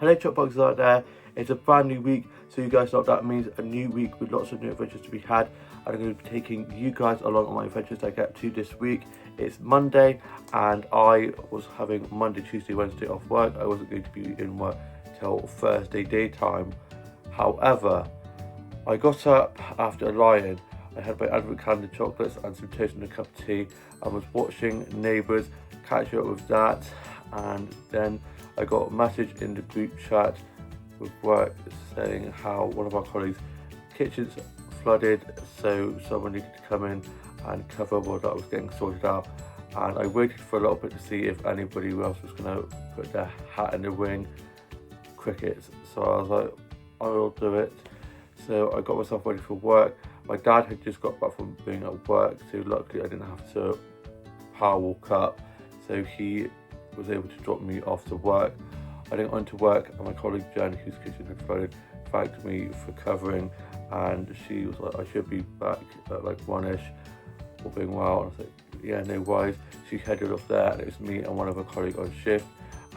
Hello Chopbugs out there, it's a brand new week, so you guys know what that means, a new week with lots of new adventures to be had, and I'm going to be taking you guys along on my adventures that I get to this week. It's Monday, and I was having Monday, Tuesday, Wednesday off work. I wasn't going to be in work till Thursday daytime. However, I got up after a lie-in. I had my Advent calendar chocolates and some toast and a cup of tea. I was watching Neighbours, catching up with that, and then I got a message in the group chat with work saying how one of our colleagues' kitchen's flooded, so someone needed to come in and cover while that was getting sorted out. And I waited for a little bit to see if anybody else was going to put their hat in the ring. Crickets. So I was like, I will do it. So I got myself ready for work. My dad had just got back from being at work, so luckily I didn't have to power walk up. So he was able to drop me off to work. I then went to work, and my colleague Jen, whose kitchen had flooded, thanked me for covering, and she was like, I should be back at like 1ish, all being well. And I was like, yeah, no worries. She headed off there, and it was me and one of her colleagues on shift,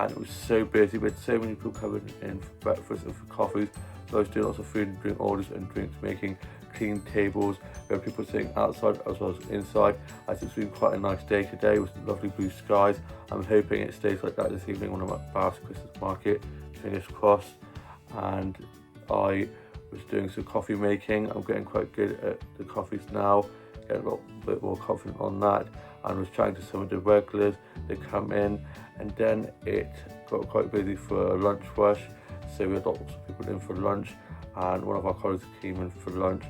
and it was so busy. We had so many people coming in for breakfast and for coffees. So I was doing lots of food and drink orders and drinks making, clean tables. We had people sitting outside as well as inside. As it's been quite a nice day today with lovely blue skies. I'm hoping it stays like that this evening when I'm at Bath's Christmas market. Fingers crossed. And I was doing some coffee making. I'm getting quite good at the coffees now, getting a little bit more confident on that. And was chatting to some of the regulars. They come in, and then it got quite busy for a lunch rush. So we had lots of people in for lunch, and one of our colleagues came in for lunch,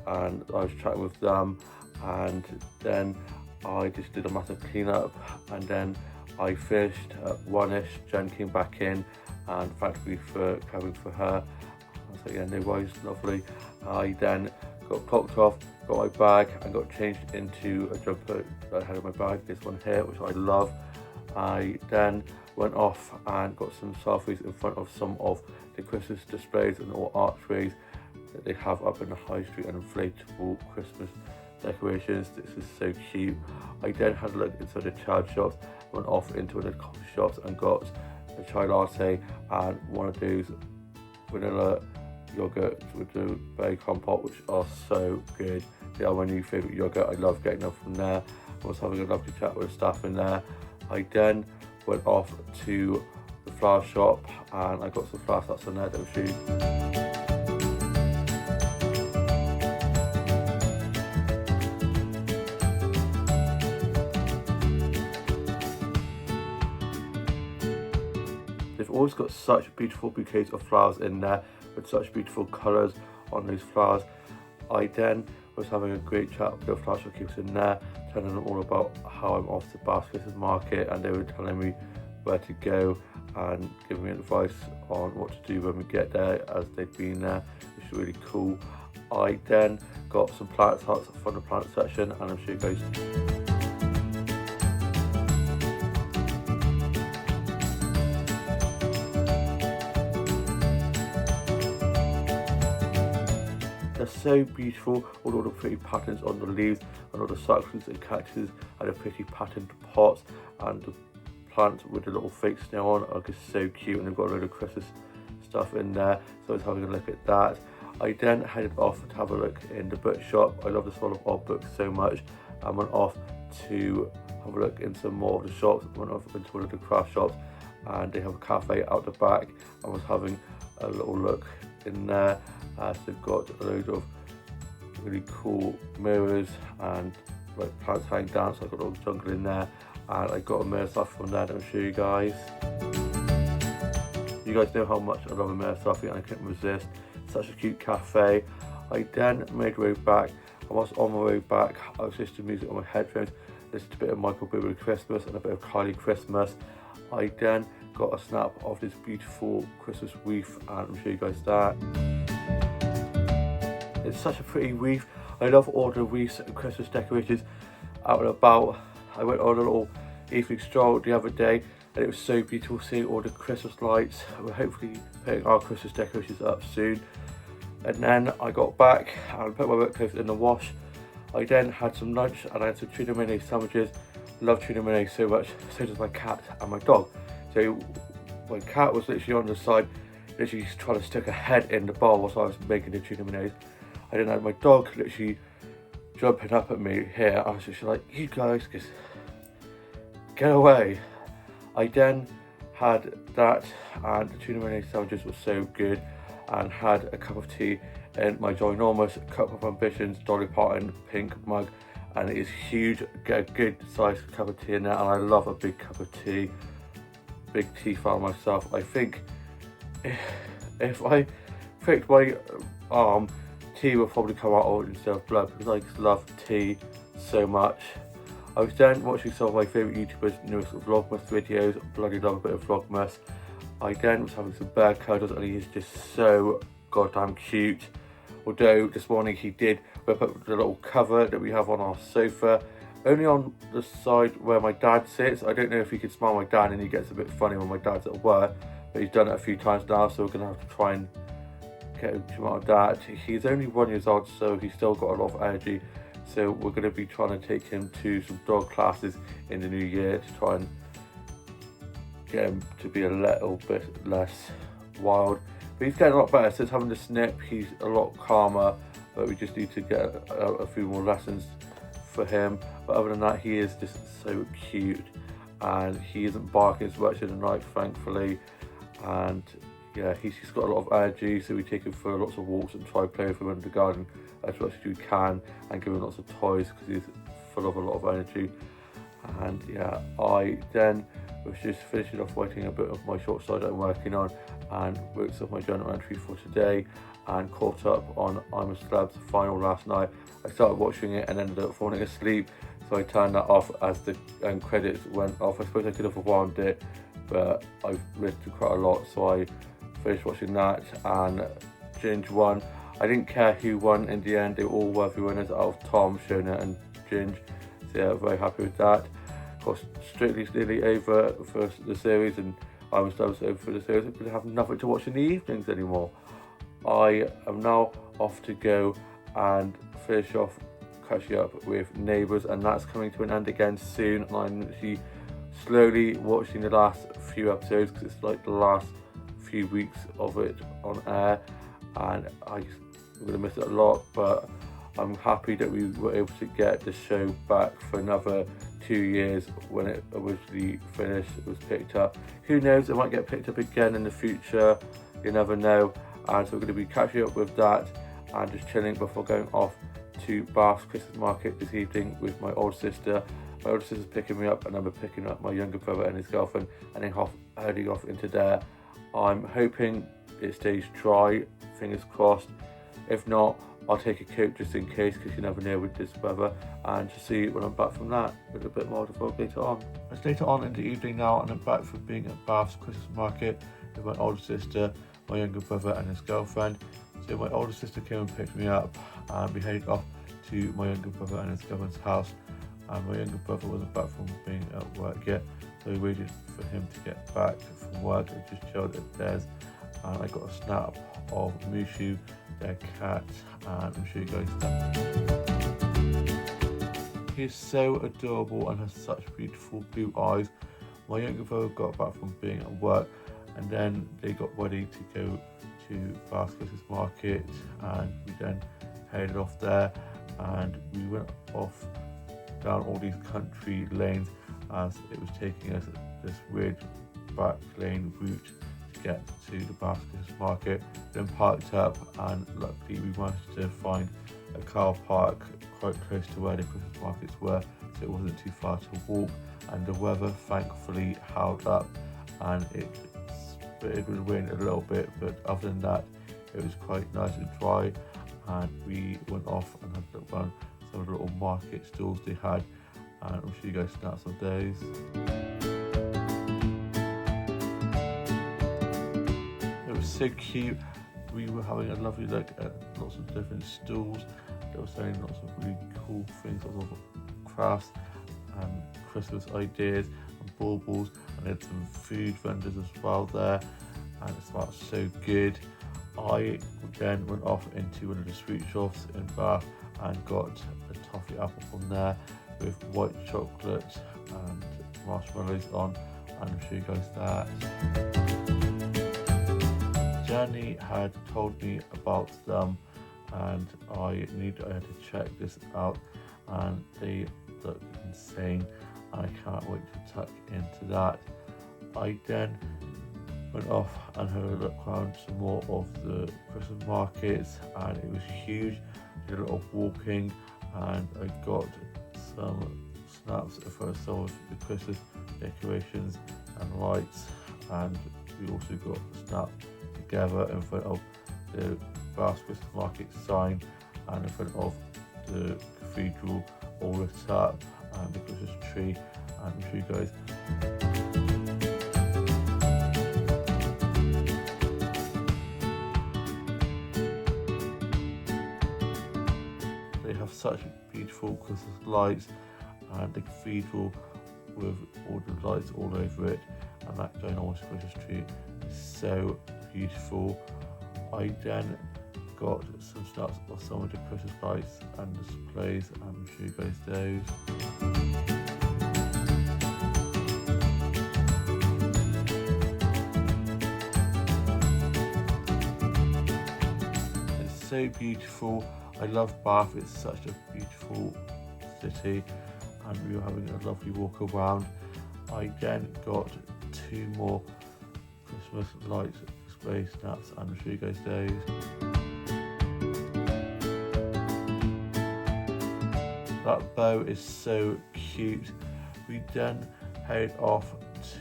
and I was chatting with them, and then I just did a massive clean-up, and then I finished at 1ish. Jen came back in and thanked me for covering for her. I was like, yeah, no worries, lovely. I then got clocked off, got my bag, and got changed into a jumper that I had in my bag, this one here, which I love. I then went off and got some selfies in front of some of the Christmas displays and all archways that they have up in the high street, and inflatable Christmas decorations. This is so cute. I then had a look inside the chai shops, went off into the coffee shops and got a chai latte and one of those vanilla yogurts with the berry compote, which are so good. They are my new favourite yogurt. I love getting them from there. I was having a lovely chat with the staff in there. I then went off to the flower shop and I got some flowers that's on there that I'll show you. They've always got such beautiful bouquets of flowers in there with such beautiful colours on those flowers. I then was having a great chat with the flower shopkeepers in there, telling them all about how I'm off to Bath's Christmas market, and they were telling me where to go and giving me advice on what to do when we get there, as they've been there, which is really cool. I then got some plant hearts from the plant section, and I'm sure you guys they're so beautiful, all the pretty patterns on the leaves, and all the succulents and cactuses, and the pretty patterned pots, and the plants with the little fake snow on are just so cute, and they've got a load of Christmas stuff in there, so I was having a look at that. I then headed off to have a look in the bookshop. I love the smell of old books so much, and went off to have a look in some more of the shops. Went off into one of the craft shops, and they have a cafe out the back. I was having a little look in there, as they've got a load of really cool mirrors and like plants hanging down, so I got a little jungle in there, and I got a mirror selfie from there that I'll show you guys. You guys know how much I love a mirror selfie, and I couldn't resist. Such a cute cafe. I then made my way back, and whilst on my way back I was listening to music on my headphones, listened to a bit of Michael Bublé Christmas and a bit of Kylie Christmas. I then got a snap of this beautiful Christmas wreath, and I'll show you guys that. It's such a pretty wreath. I love all the wreaths and Christmas decorations out and about. I went on a little evening stroll the other day, and it was so beautiful seeing all the Christmas lights. We're hopefully putting our Christmas decorations up soon. And then I got back and put my work clothes in the wash. I then had some lunch, and I had some tuna mayonnaise sandwiches. Love tuna mayonnaise so much, so does my cat and my dog. So my cat was literally on the side, literally trying to stick her head in the bowl whilst I was making the tuna mayonnaise. I then had my dog literally jumping up at me here. I was just like, you guys, just get away. I then had that, and the tuna mayonnaise sandwiches were so good, and had a cup of tea in my ginormous Cup of Ambitions Dolly Parton pink mug, and it is huge. Get a good sized cup of tea in there, and I love a big cup of tea. Big tea fan myself. I think if I pricked my arm, tea will probably come out of it instead of blood, because I just love tea so much. I was then watching some of my favourite YouTubers' newest Vlogmas videos. Bloody love a bit of Vlogmas. I then was having some bear cuddles, and he is just so goddamn cute. Although this morning he did rip up the little cover that we have on our sofa, only on the side where my dad sits. I don't know if he can smell my dad, and he gets a bit funny when my dad's at work, but he's done it a few times now, so we're going to have to try and get him out of that. He's only 1 year old, so he's still got a lot of energy, so we're going to be trying to take him to some dog classes in the new year to try and get him to be a little bit less wild. But he's getting a lot better since having the snip. He's a lot calmer, but we just need to get a few more lessons for him. But other than that, he is just so cute, and he isn't barking as much in the night, thankfully. And yeah, he's just got a lot of energy, so we take him for lots of walks and try playing with him in the garden as much as we can, and give him lots of toys because he's full of a lot of energy. And yeah, I then was just finishing off writing a bit of my short story that I'm working on, and worked off my journal entry for today, and caught up on I'm a Celeb's final last night. I started watching it and ended up falling asleep, so I turned that off as the credits went off. I suppose I could have rewound it, but I've written quite a lot, so I finished watching that. And Ginge won. I didn't care who won in the end, they were all worthy winners out of Tom, Shona and Ginge, so yeah, very happy with that. Of course, Strictly's nearly over for the series, and I was over for the series. I'm going to have nothing to watch in the evenings anymore. I am now off to go and finish off catching up with Neighbours, and that's coming to an end again soon. And I'm actually slowly watching the last few episodes because it's like the last few weeks of it on air, and I'm going to miss it a lot, but I'm happy that we were able to get the show back for another 2 years. When it originally finished, it was picked up. Who knows, it might get picked up again in the future, you never know. And so we're going to be catching up with that and just chilling before going off to Bath's Christmas market this evening with my older sister. My older sister's picking me up, and I'm picking up my younger brother and his girlfriend, and then heading off into there. I'm hoping it stays dry, fingers crossed. If not, I'll take a coat just in case, because you never know with this weather, and to see when I'm back from that with a bit more to vlog later on. It's later on in the evening now, and I'm back from being at Bath's Christmas market with my older sister, my younger brother and his girlfriend. So my older sister came and picked me up, and we headed off to my younger brother and his girlfriend's house. And my younger brother wasn't back from being at work yet, so we waited for him to get back from work and just chilled at theirs. And I got a snap of Mushu, their cat, and I'm sure you guys that. He is so adorable and has such beautiful blue eyes. My younger brother got back from being at work, and then they got ready to go to Bath's Christmas market, and we then headed off there, and we went off down all these country lanes as it was taking us this weird back lane route to get to the Bath's Christmas market. Then parked up, and luckily we managed to find a car park quite close to where the Christmas markets were, so it wasn't too far to walk, and the weather thankfully held up, and it was raining a little bit, but other than that it was quite nice and dry. And we went off and had a look around some of the little market stalls they had, and I'll show you guys snaps of those. It was so cute. We were having a lovely look at lots of different stalls. They were selling lots of really cool things, lots of crafts and Christmas ideas and baubles, and they had some food vendors as well there, and it smelled so good. I then went off into one of the sweet shops in Bath and got a toffee apple from there with white chocolate and marshmallows on, and I'll show you guys that. Nanny had told me about them, and I had to check this out, and they look insane, and I can't wait to tuck into that. I then went off and had a look around some more of the Christmas markets, and it was huge. Did a lot of walking, and I got some snaps for some of the Christmas decorations and lights, and we also got a snap together in front of the Bath Christmas Market sign and in front of the cathedral, all lit up, and the Christmas tree, and I'll show you guys. They have such beautiful Christmas lights, and the cathedral with all the lights all over it, and that ginormous Christmas tree is so beautiful. I then got some snaps of some of the Christmas lights and displays, and I'll show you guys those. It's so beautiful. I love Bath, it's such a beautiful city, and we were having a lovely walk around. I then got 2 more Christmas lights display snaps, and I'll show you guys those. That bow is so cute. We then headed off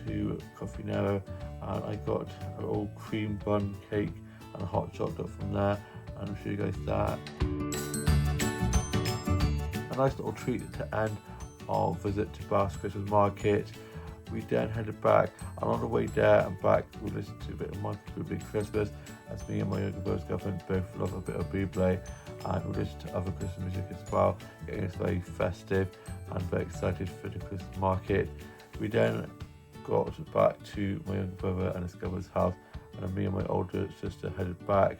to Coffee Nero, and I got a little cream bun cake and a hot chocolate from there, and I'll show you guys that. A nice little treat to end our visit to Bath Christmas Market. We then headed back, and on the way there and back we listened to a bit of Michael Bublé Christmas, as me and my younger brother's girlfriend both love a bit of Bublé, and we listened to other Christmas music as well, getting us very festive and very excited for the Christmas market. We then got back to my younger brother and his girlfriend's house, and then me and my older sister headed back.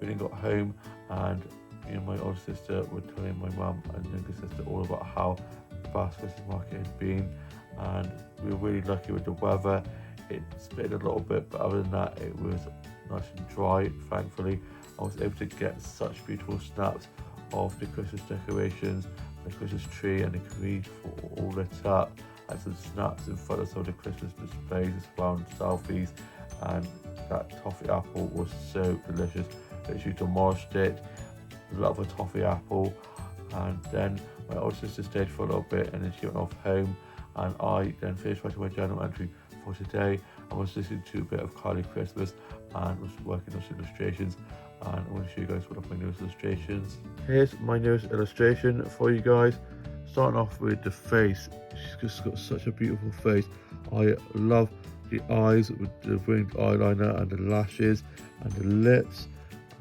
We then got home, and me and my older sister were telling my mum and younger sister all about how the Bath Christmas market had been, and we were really lucky with the weather. It spitted a little bit, but other than that it was nice and dry, thankfully. I was able to get such beautiful snaps of the Christmas decorations, the Christmas tree and the cathedral all lit up, and some snaps in front of some of the Christmas displays as well, and selfies, and that toffee apple was so delicious. Literally demolished it. Love a toffee apple. And then my older sister stayed for a little bit, and then she went off home, and I then finished writing my journal entry for today. I was listening to a bit of Kylie Christmas and was working on some illustrations, and I want to show you guys one of my newest illustrations. Here's my newest illustration for you guys. Starting off with the face. She's just got such a beautiful face. I love the eyes with the winged eyeliner and the lashes and the lips,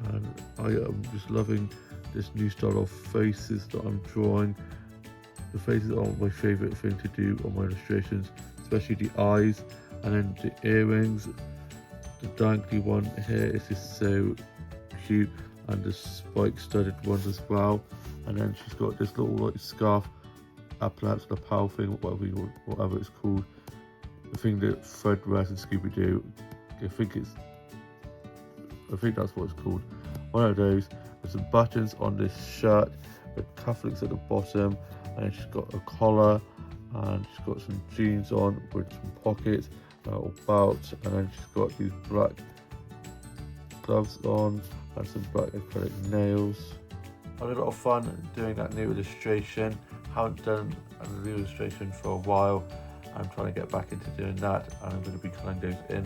and I am just loving this new style of faces that I'm drawing. The faces are my favourite thing to do on my illustrations, especially the eyes, and then the earrings. The dangly one here is just so cute, and the spike studded ones as well. And then she's got this little like scarf, perhaps the lapel thing, whatever it's called, the thing that Fred wears in Scooby-Doo. I think that's what it's called. One of those. There's some buttons on this shirt with cufflinks at the bottom, and then she's got a collar, and she's got some jeans on with some pockets, or belt, and then she's got these black gloves on and some black acrylic nails. I had a lot of fun doing that new illustration. Haven't done a new illustration for a while. I'm trying to get back into doing that, and I'm going to be colouring those in.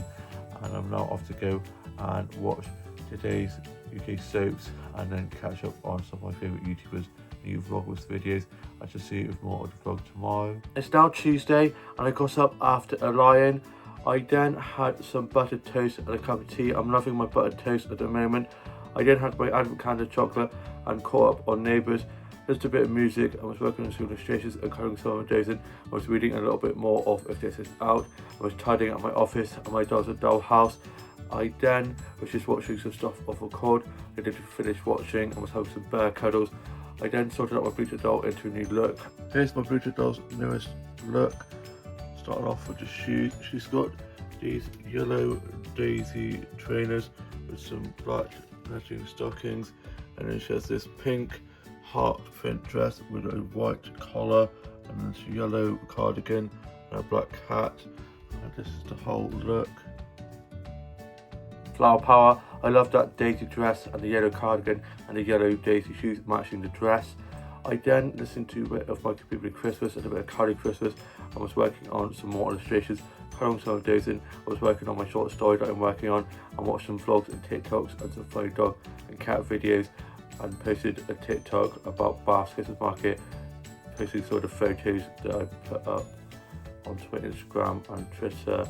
And I'm now off to go and watch today's UK soaps, and then catch up on some of my favourite YouTubers' new Vlogmas videos. I shall see you with more of the vlog tomorrow. It's now Tuesday, and I got up after a lie-in. I then had some buttered toast and a cup of tea. I'm loving my buttered toast at the moment. I then had my advent calendar chocolate and caught up on Neighbours. Just a bit of music. I was working on some illustrations and colouring some of those in. I was reading a little bit more of If This Is Out. I was tidying up my office and my dog's a doll house. I then was just watching some stuff off record. I did finish watching and was having some bear cuddles. I then sorted out my Bluetooth doll into a new look. Here's my Bluetooth doll's newest look. Starting off with the shoes. She's got these yellow daisy trainers with some black matching stockings, and then she has this pink heart print dress with a white collar and then this yellow cardigan and a black hat, and this is the whole look. Flower power, I love that daisy dress and the yellow cardigan and the yellow daisy shoes matching the dress. I then listened to a bit of Michael Bublé Christmas and a bit of Kylie Christmas and was working on some more illustrations, colouring some of those in. I was working on my short story that I'm working on and watched some vlogs and TikToks and some funny dog and cat videos, and posted a TikTok about Bath's Christmas market, posting sort of photos that I put up onto my Instagram and Twitter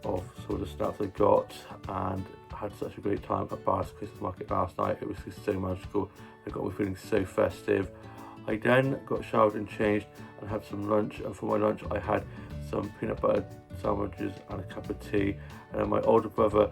of sort of snaps I got, and had such a great time at Bath's Christmas market last night. It was just so magical. It got me feeling so festive. I then got showered and changed and had some lunch, and for my lunch I had some peanut butter sandwiches and a cup of tea, and then my older brother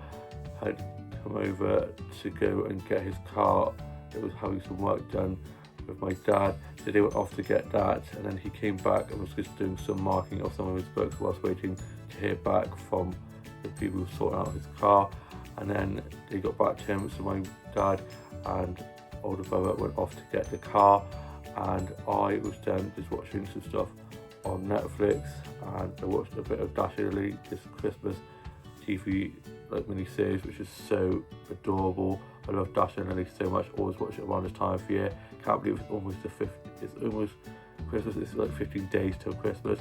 had come over to go and get his car. It was having some work done with my dad, so they went off to get that, and then he came back and was just doing some marking of some of his books whilst waiting to hear back from the people who sorting out his car. And then they got back to him, so my dad and older brother went off to get the car, and I was then just watching some stuff on Netflix, and I watched a bit of Dash and Lily, this Christmas TV mini series, which is so adorable. I love Dash and Lily so much, always watch it around this time of year. Can't believe it's almost Christmas. It's like 15 days till Christmas.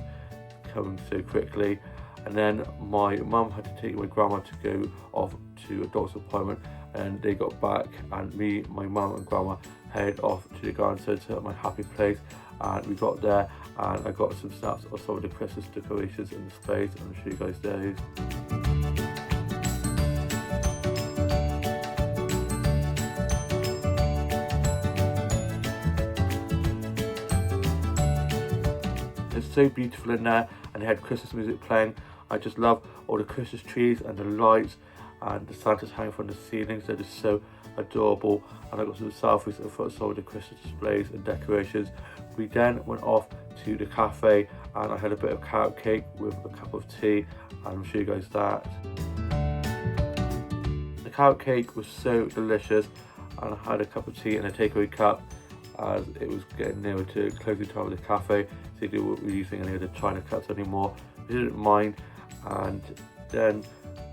It's coming so quickly. And then my mum had to take my grandma to go off to a doctor's appointment, and they got back, and me, my mum and grandma headed off to the garden centre at my happy place, and we got there and I got some snaps of some of the Christmas decorations and displays, and I'll show you guys those. It's so beautiful in there, and they had Christmas music playing. I just love all the Christmas trees and the lights and the Santa's hanging from the ceilings. They're just so adorable, and I got some selfies in front of some of the Christmas displays and decorations. We then went off to the cafe, and I had a bit of carrot cake with a cup of tea, and I'll show you guys that. The carrot cake was so delicious, and I had a cup of tea in a takeaway cup as it was getting nearer to closing time of the cafe, so they weren't using any of the china cups anymore. I didn't mind, and then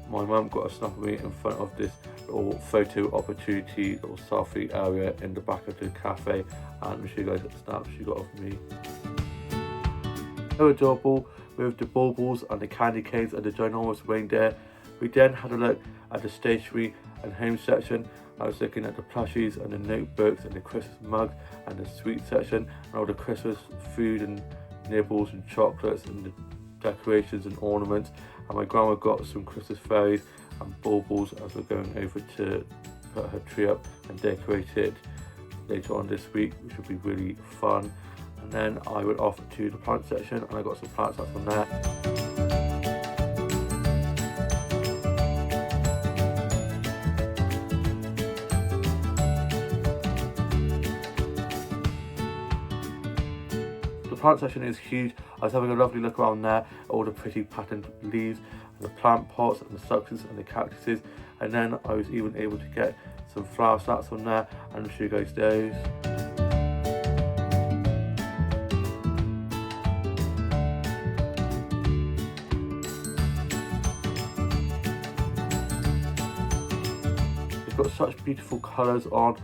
my mum got a snap of me in front of this little photo opportunity, little selfie area in the back of the cafe, and I'll show you guys the snaps she got of me. So adorable with the baubles and the candy canes and the ginormous reindeer. We then had a look at the stationery and home section. I was looking at the plushies and the notebooks and the Christmas mugs and the sweet section and all the Christmas food and nibbles and chocolates and the decorations and ornaments. And my grandma got some Christmas fairies and baubles as we're going over to put her tree up and decorate it later on this week, which will be really fun. And then I went off to the plant section and I got some plants out from there. The plant section is huge. I was having a lovely look around there at all the pretty patterned leaves and the plant pots and the succulents and the cactuses, and then I was even able to get some flower snaps from there, and I'll show you guys those. It's got such beautiful colours on.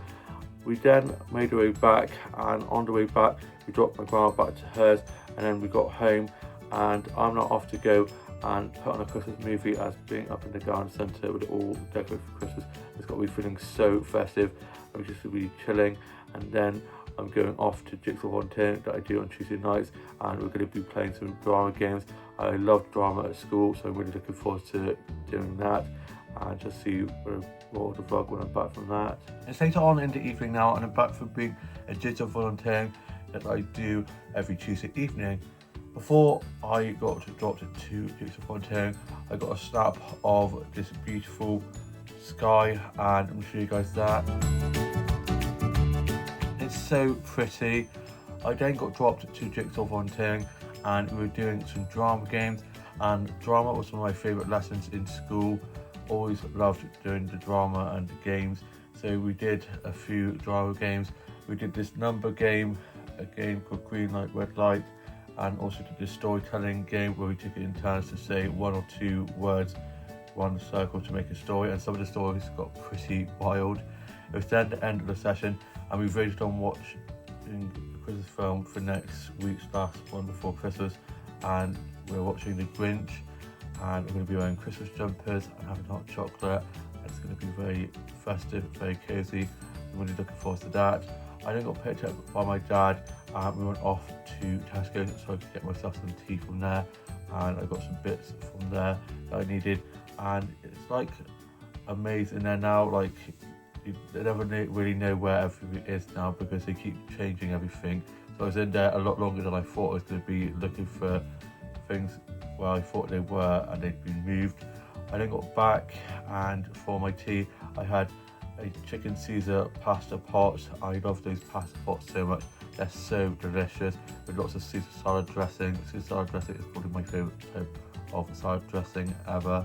We then made our way back, and on the way back we dropped my grandma back to hers, and then we got home, and I'm now off to go and put on a Christmas movie as being up in the garden centre with it all decorated for Christmas. It's got me feeling so festive. I'm just going to be chilling, and then I'm going off to Jigsaw Volunteering that I do on Tuesday nights, and we're going to be playing some drama games. I love drama at school, so I'm really looking forward to doing that, and just see more of the vlog when I'm back from that. It's later on in the evening now, and I'm back from being a Jigsaw Volunteering that I do every Tuesday evening. Before I got dropped to Jigsaw Volunteering, I got a snap of this beautiful sky, and I'm going to show you guys that. It's so pretty. I then got dropped to Jigsaw Volunteering, and we were doing some drama games, and drama was one of my favourite lessons in school. always loved doing the drama and the games. So we did a few drama games. We did this number game, a game called Green Light, Red Light, and also did this storytelling game where we took it in turns to say 1 or 2 words, one circle to make a story, and some of the stories got pretty wild. It was then the end of the session, and we voted on watching the Christmas film for next week's last one before Christmas, and we're watching The Grinch, and we're going to be wearing Christmas jumpers and having hot chocolate. It's going to be very festive, very cozy. I'm really looking forward to that. I then got picked up by my dad, and we went off to Tesco so I could get myself some tea from there, and I got some bits from there that I needed, and it's like amazing there now. Like, you never really know where everything is now because they keep changing everything. So I was in there a lot longer than I thought I was going to be, looking for things where I thought they were, and they'd been moved. I then got back, and for my tea I had a chicken Caesar pasta pot. I love those pasta pots so much. They're so delicious with lots of Caesar salad dressing. Caesar salad dressing is probably my favourite type of salad dressing ever.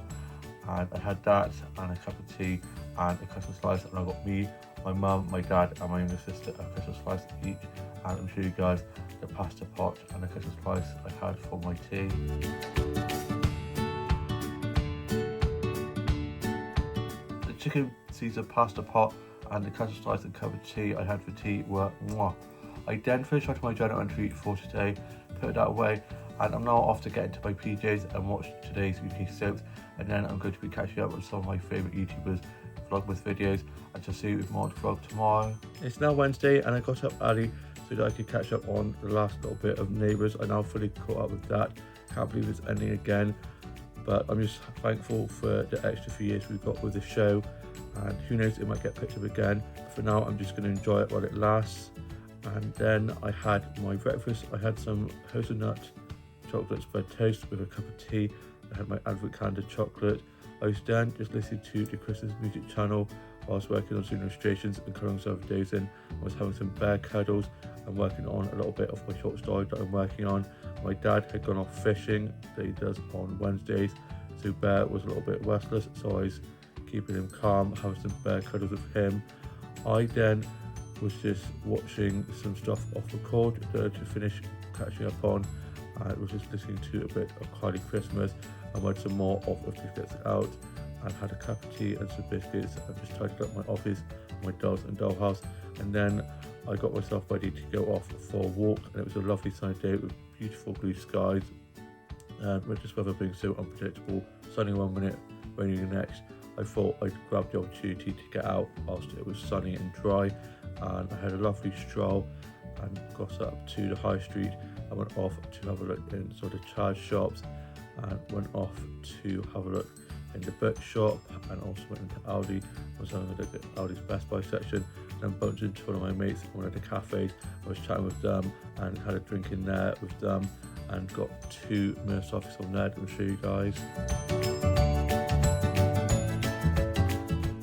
And I had that and a cup of tea and a Christmas slice, and I got me, my mum, my dad and my younger sister a Christmas slice each, and I'm show you guys the pasta pot and the Christmas slice I had for my tea. The chicken Caesar pasta pot and the Christmas slice and cup of tea I had for tea were mwah. I then finished off my journal entry for today, put that away, and I'm now off to get into my PJs and watch today's UK soaps, and then I'm going to be catching up with some of my favourite YouTubers Vlogmas videos, and to see you with more vlog tomorrow. It's now Wednesday and I got up early so that I could catch up on the last little bit of Neighbours. I now fully caught up with that. Can't believe it's ending again, but I'm just thankful for the extra few years we've got with the show, and who knows, it might get picked up again. For now I'm just going to enjoy it while it lasts. And then I had my breakfast. I had some hazelnut chocolate spread toast with a cup of tea. I had my Advent calendar chocolate. I was then just listening to the Christmas music channel whilst working on some illustrations and colouring some other days in. I was having some bear cuddles and working on a little bit of my short story that I'm working on. My dad had gone off fishing that he does on Wednesdays, so Bear was a little bit restless, so I was keeping him calm, having some bear cuddles with him. I then was just watching some stuff off record to finish catching up on. I was just listening to a bit of Kylie Christmas, and read some more of If This Gets Out, and had a cup of tea and some biscuits, and just tidied up my office, my dolls and dollhouse, and then I got myself ready to go off for a walk, and it was a lovely sunny day with beautiful blue skies, and with this weather being so unpredictable, sunny one minute, rainy the next, I thought I'd grab the opportunity to get out whilst it was sunny and dry, and I had a lovely stroll and got up to the high street. I went off to have a look in sort of charge shops, and went off to have a look in the book shop, and also went into Aldi. I was having a look at Aldi's Best Buy section, and then bumped into one of my mates in one of the cafes. I was chatting with them and had a drink in there with them, and got 2 Mirror Softys from there. I'll show you guys.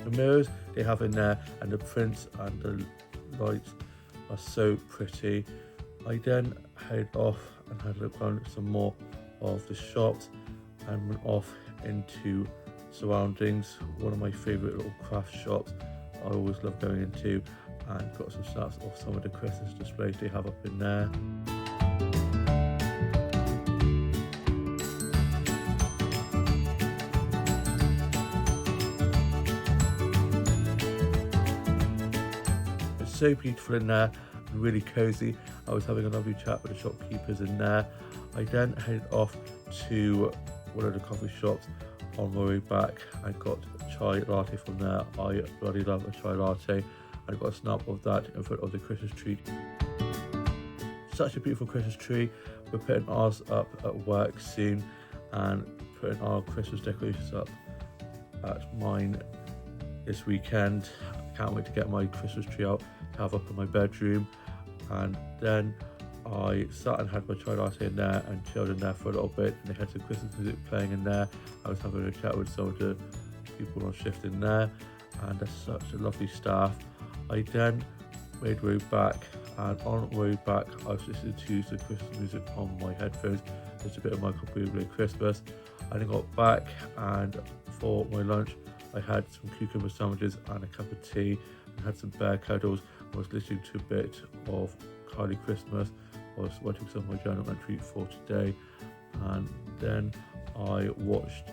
The mirrors they have in there and the prints and the lights are so pretty. I then headed off and had a look around at some more of the shops, and went off into Surroundings, one of my favourite little craft shops I always love going into, and got some snaps off some of the Christmas displays they have up in there. It's so beautiful in there and really cosy. I was having a lovely chat with the shopkeepers in there. I then headed off to one of the coffee shops on my way back and got a chai latte from there. I really love a chai latte. I got a snap of that in front of the Christmas tree. Such a beautiful Christmas tree. We're putting ours up at work soon, and putting our Christmas decorations up at mine this weekend. I can't wait to get my Christmas tree out to have up in my bedroom. And then I sat and had my chai latte in there and chilled in there for a little bit, and they had some Christmas music playing in there. I was having a chat with some of the people on shift in there, and there's such a lovely staff. I then made way back, and on the way back I was listening to some Christmas music on my headphones. It's a bit of Michael Bublé Christmas. I then got back and for my lunch, I had some cucumber sandwiches and a cup of tea, and had some bear cuddles. I was listening to a bit of Kylie Christmas. I was watching some of my journal entry for today, and then I watched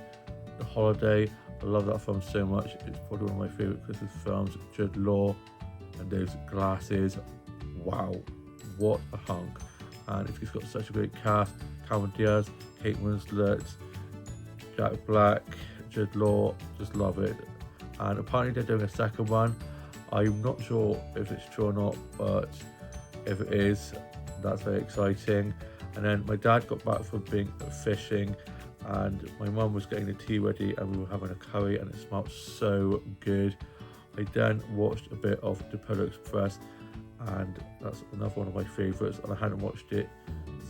The Holiday. I love that film so much. It's probably one of my favourite Christmas films. Jude Law and those glasses. Wow, what a hunk. And it's got such a great cast. Cameron Diaz, Kate Winslet, Jack Black, Jude Law, just love it. And apparently they're doing a second one. I'm not sure if it's true or not, but if it is, that's very exciting. And then my dad got back from being fishing, and my mum was getting the tea ready, and we were having a curry, and it smelled so good. I then watched a bit of The Polar Express, and that's another one of my favourites, and I hadn't watched it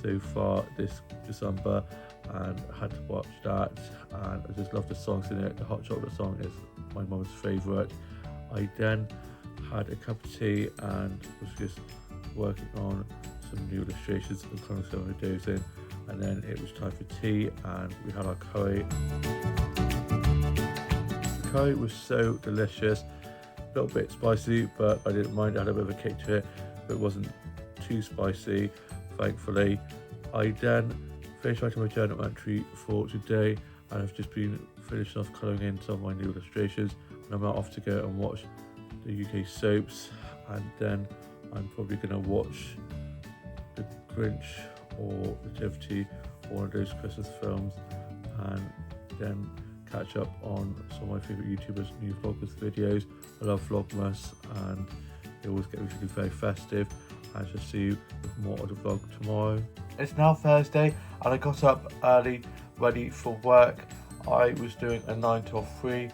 so far this December, and I had to watch that, and I just love the songs in it. The Hot Chocolate song is my mum's favourite. I then had a cup of tea and was just working on some new illustrations and putting some of the days in, and then it was time for tea, and we had our curry. The curry was so delicious, a little bit spicy, but I didn't mind. I had a bit of a kick to it, but it wasn't too spicy, thankfully. I then finished writing my journal entry for today, and I've just been finishing off colouring in some of my new illustrations, and I'm now off to go and watch the UK soaps, and then I'm probably going to watch The Grinch or Nativity, or one of those Christmas films, and then catch up on some of my favourite YouTubers' new Vlogmas videos. I love Vlogmas, and they always get me feeling very festive. I shall see you with more of the vlog tomorrow. It's now Thursday, and I got up early, ready for work. I was doing a 9 till 3,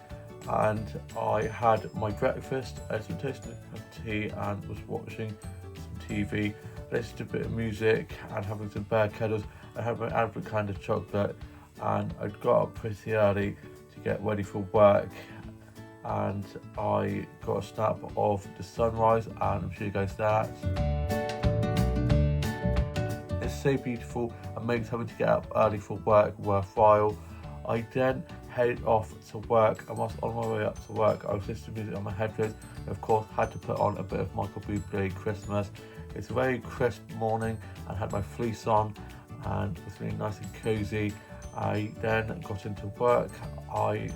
and I had my breakfast, some toast and a cup of tea, and was watching some TV, listening to a bit of music, and having some bear cuddles. I had my Albert kind of chocolate, and I got up pretty early to get ready for work, and I got a snap of the sunrise, and I'm sure you guys that. It's so beautiful and makes having to get up early for work worthwhile. I then headed off to work, and whilst on my way up to work, I was listening to music on my headphones, and of course had to put on a bit of Michael Bublé Christmas. It's a very crisp morning, and had my fleece on, and it was really nice and cosy. I then got into work. I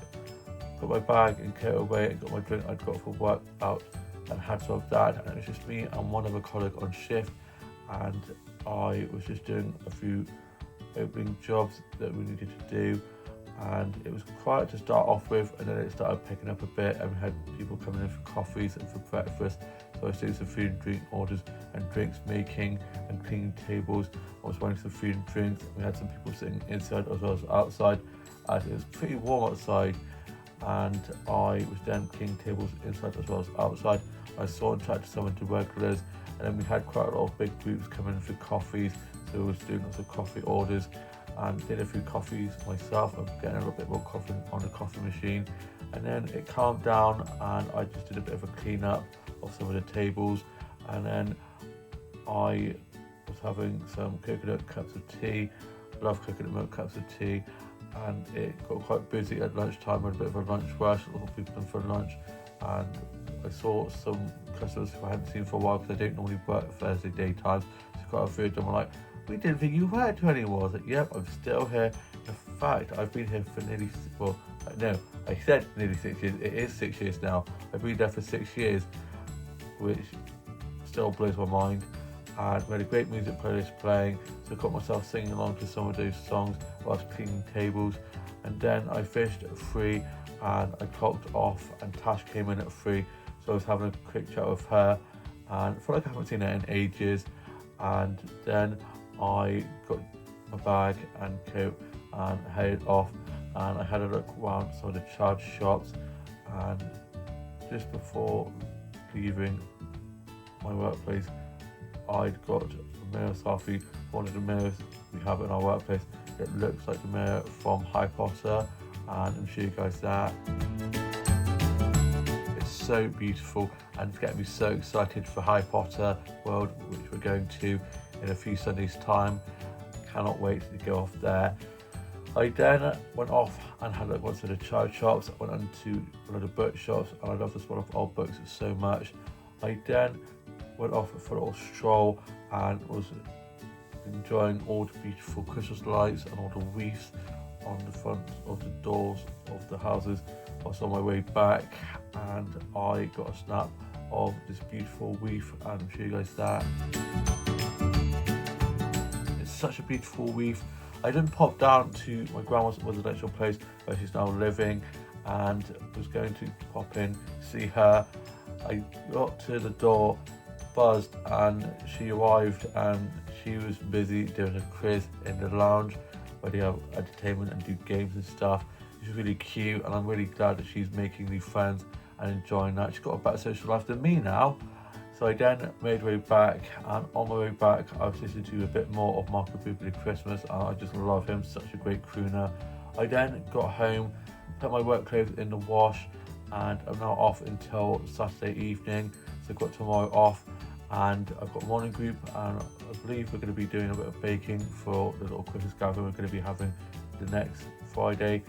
put my bag and coat away and got my drink I'd got for work out, and had some of that, and it was just me and one other colleague on shift, and I was just doing a few opening jobs that we needed to do, and it was quiet to start off with, and then it started picking up a bit, and we had people coming in for coffees and for breakfast. So I was doing some food and drink orders and drinks making and cleaning tables. I was running some food and drinks. We had some people sitting inside as well as outside, as it was pretty warm outside, and I was then cleaning tables inside as well as outside. I saw and chatted to some of the regulars, and then we had quite a lot of big groups coming in for coffees, so I was doing lots of coffee orders and did a few coffees myself. I'm getting a little bit more coffee on the coffee machine, and then it calmed down, and I just did a bit of a clean up of some of the tables, and then I was having some coconut cups of tea. I love coconut milk cups of tea, and it got quite busy at lunchtime. I had a bit of a lunch rush, a lot of people in for lunch, and I saw some customers who I hadn't seen for a while because I don't normally work Thursday daytime. So quite a few of them were like, "We didn't think you worked anymore." I was like, "Yep, I'm still here." In fact, I've been here for nearly, well, no, I said nearly 6 years. It is 6 years now. I've been there for 6 years, which still blows my mind. And we had a great music playlist playing, so I got myself singing along to some of those songs whilst cleaning tables. And then I finished at 3, and I clocked off, and Tash came in at 3, so I was having a quick chat with her, and I feel like I haven't seen her in ages. And then I got my bag and coat and headed off, and I had a look around some of the charge shops, and just before leaving my workplace, I'd got a mirror selfie, one of the mirrors we have in our workplace. It looks like the mirror from Harry Potter, and I'm sure you guys that. It's so beautiful, and it's getting me so excited for Harry Potter World, which we're going to in a few Sundays time. Cannot wait to go off there. I then went off and had a look once at the chai shops. I went into one of the book shops, and I love this one of old books so much. I then went off for a little stroll and was enjoying all the beautiful Christmas lights and all the wreaths on the front of the doors of the houses. I was on my way back and I got a snap of this beautiful wreath, and I'll show you guys that. It's such a beautiful wreath. I then popped down to my grandma's residential place where she's now living, and was going to pop in, see her. I got to the door, buzzed, and she arrived, and she was busy doing a quiz in the lounge where they have entertainment and do games and stuff. She's really cute, and I'm really glad that she's making new friends and enjoying that. She's got a better social life than me now. So I then made my way back, and on my way back I was listening to a bit more of Michael Bublé Christmas, and I just love him, such a great crooner. I then got home, put my work clothes in the wash, and I'm now off until Saturday evening. So I've got tomorrow off, and I've got a morning group, and I believe we're going to be doing a bit of baking for the little Christmas gathering we're going to be having the next Friday.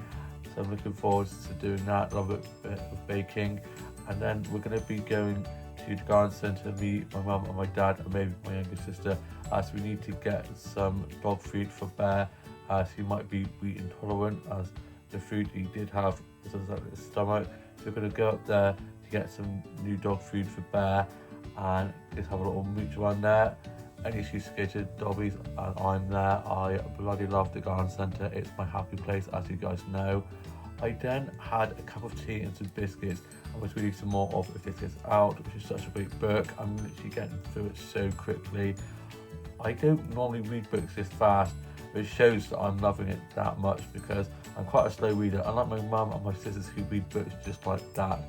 So I'm looking forward to doing that, love a bit of baking. And then we're going to be going to the garden centre, me, my mum and my dad, and maybe my younger sister, as we need to get some dog food for Bear, as he might be wheat intolerant, as the food he did have was at his stomach. So we're going to go up there to get some new dog food for Bear and just have a little mooch around there. Any excuse to go to Dobby's, and I'm there. I bloody love the garden centre. It's my happy place, as you guys know. I then had a cup of tea and some biscuits. I was reading some more of If This Gets Out, which is such a great book. I'm literally getting through it so quickly. I don't normally read books this fast, but it shows that I'm loving it that much because I'm quite a slow reader. Unlike my mum and my sisters who read books just like that,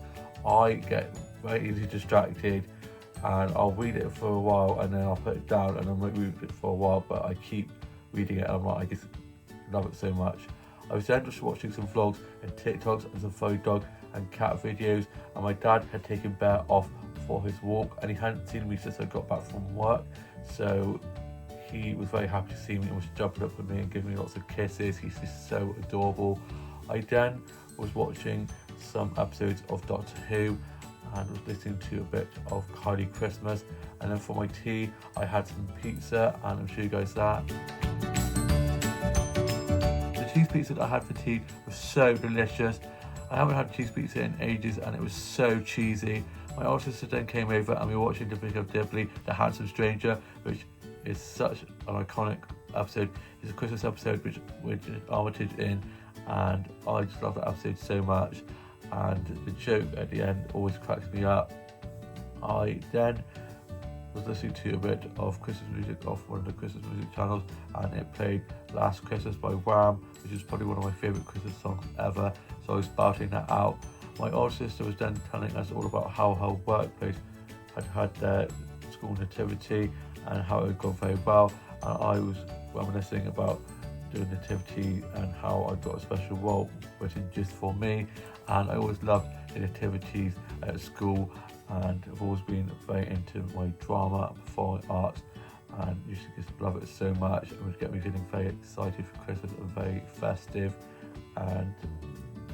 I get very easily distracted, and I'll read it for a while and then I'll put it down and I might read it for a while, but I keep reading it and I'm like, I just love it so much. I was then just watching some vlogs and TikToks and some furry dog and cat videos, and my dad had taken Bear off for his walk, and he hadn't seen me since I got back from work, so he was very happy to see me and was jumping up at me and giving me lots of kisses. He's just so adorable. I then was watching some episodes of Doctor Who and was listening to a bit of Kylie Christmas, and then for my tea I had some pizza, and I'll show you guys that. The cheese pizza that I had for tea was so delicious. I haven't had cheese pizza in ages, and it was so cheesy. My older sister then came over and we were watching the video of Dibley, The Handsome Stranger, which is such an iconic episode. It's a Christmas episode which Armitage in, and I just love that episode so much, and the joke at the end always cracks me up. I then was listening to a bit of Christmas music off one of the Christmas music channels, and it played Last Christmas by Wham, which is probably one of my favourite Christmas songs ever, so I was spouting that out. My older sister was then telling us all about how her workplace had their school nativity and how it had gone very well, and I was reminiscing about doing nativity and how I got a special role written just for me, and I always loved the nativities at school, and I've always been very into my drama and performing arts, and used to just love it so much. It would get me feeling very excited for Christmas and very festive, and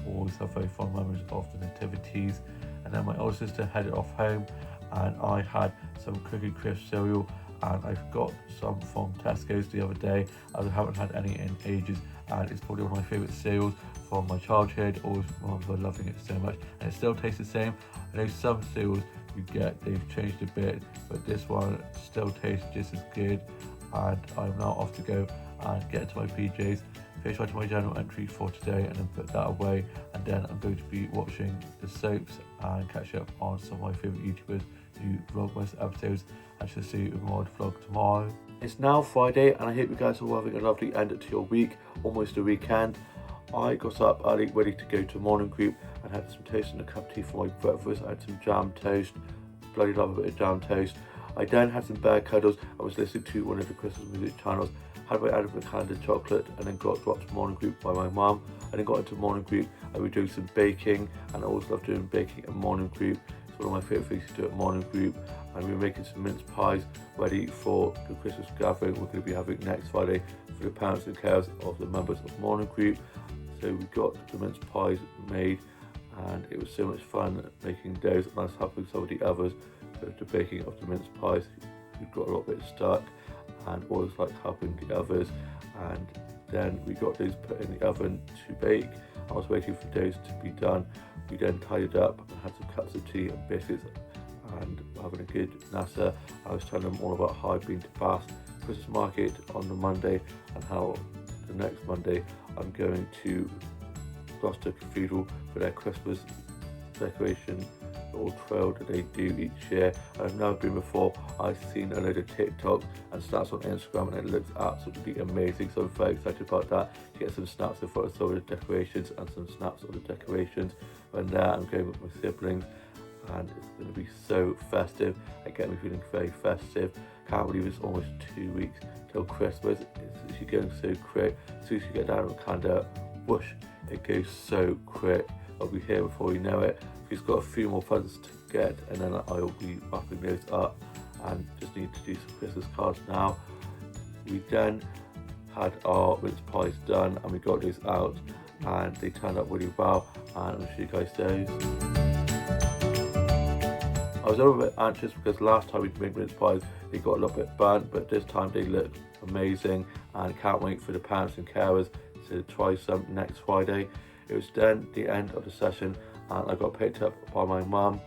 always have very fond memories of the nativities. And then my older sister headed off home, and I had some Cookie Crisp cereal, and I've got some from Tesco's the other day, as I haven't had any in ages, and it's probably one of my favourite cereals from my childhood. Always remember loving it so much, and it still tastes the same. I know some cereals you get, they've changed a bit, but this one still tastes just as good. And I'm now off to go and get into my PJs, finish writing my journal entry for today, and then put that away. And then I'm going to be watching the soaps and catch up on some of my favourite YouTubers new Vlogmas episodes, and shall see you in my vlog tomorrow. It's now Friday, and I hope you guys are all having a lovely end to your week, almost a weekend. I got up early, ready to go to morning group, and had some toast and a cup of tea for my breakfast. I had some jam toast, bloody love a bit of jam toast. I then had some bear cuddles. I was listening to one of the Christmas music channels, had my Advent calendar chocolate, and then got dropped to morning group by my mum. I then got into morning group. I was doing some baking, and I always love doing baking at morning group. It's one of my favourite things to do at morning group. and we're making some mince pies ready for the Christmas gathering we're going to be having next Friday for the parents and carers of the members of Morning Group. So we got the mince pies made, and it was so much fun making those, and I was helping some of the others with the baking of the mince pies. We got a little bit stuck, and always like helping the others. And then we got those put in the oven to bake. I was waiting for those to be done. We then tidied up and had some cups of tea and biscuits and having a good nasa. I was telling them all about how I'd been to Bath Christmas market on the Monday, and how the next Monday I'm going to Gloucester Cathedral for their Christmas decoration or trail that they do each year. I've never been before. I've seen a load of TikToks and snaps on Instagram, and it looks absolutely amazing, so I'm very excited about that, to get some snaps of photos of the decorations and some snaps of the decorations. When there, I'm going with my siblings, and it's going to be so festive and get me feeling very festive. Can't believe it's almost 2 weeks till Christmas. It's actually going so quick. As soon as you get down on Canada, whoosh, it goes so quick. I'll be here before we know it. We've got a few more presents to get, and then I'll be wrapping those up, and just need to do some Christmas cards now. We then had our mince pies done, and we got those out, and they turned out really well, and I'll show you guys those. I was a little bit anxious because last time we made mince pies they got a little bit burnt, but this time they look amazing, and can't wait for the parents and carers to try some next Friday. It was then the end of the session, and I got picked up by my mum.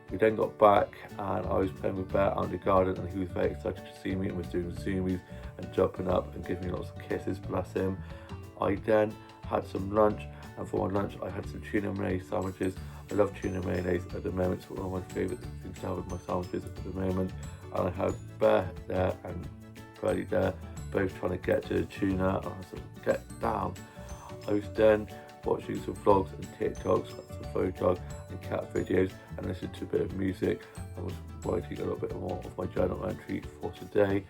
We then got back, and I was playing with Bear out in the garden, and he was very excited to see me and was doing zoomies and jumping up and giving me lots of kisses, bless him. I then had some lunch, and for my lunch I had some tuna mayonnaise sandwiches. I love tuna mayonnaise at the moment. It's one of my favourite things to have with my sandwiches at the moment. And I had Bear there and Freddie there, both trying to get to the tuna, and I was like, get down. I was then watching some vlogs and TikToks, some photog and cat videos, and listened to a bit of music. I was writing a little bit more of my journal entry for today,